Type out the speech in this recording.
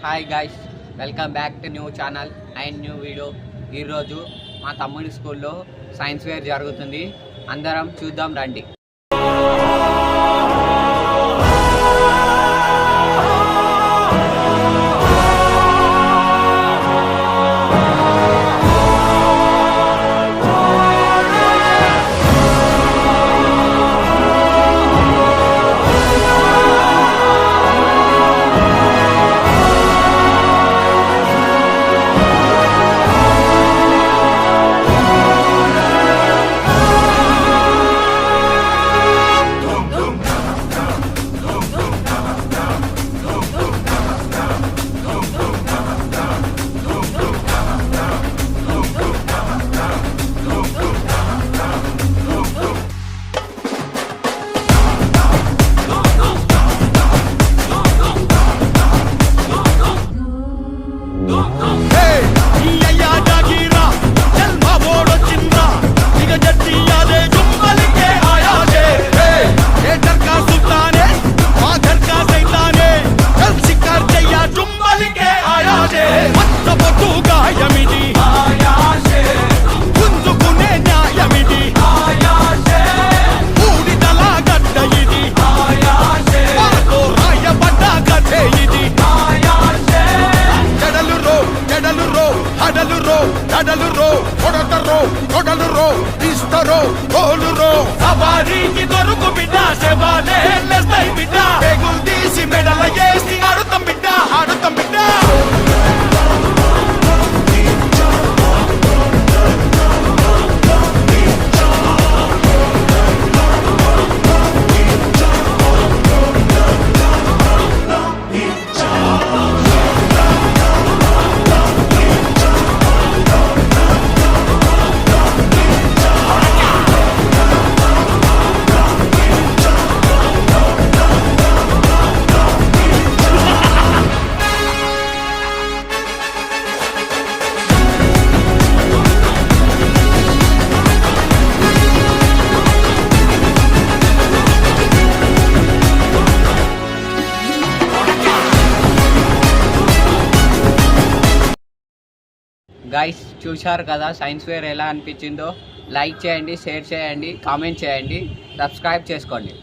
Hi guys, welcome back to new channel and new video. ఈరోజు మా తమ్ముడి స్కూల్లో సైన్స్ ఫేర్ జరుగుతుంది. అందరం చూద్దాం రండి. సవారీకి దొరుకు బిడ్డ శవాలే లేస్తాయి బిడ్డ పేగులు తీసి మెడల వేసి ఆడుతాం బిడ్డ ఆడుతాం బిడ్డ. గైస్, చూశారు కదా సైన్స్ ఫేర్ ఎలా అనిపించిందో. లైక్ చేయండి, షేర్ చేయండి, కామెంట్ చేయండి, సబ్స్క్రైబ్ చేసుకోండి.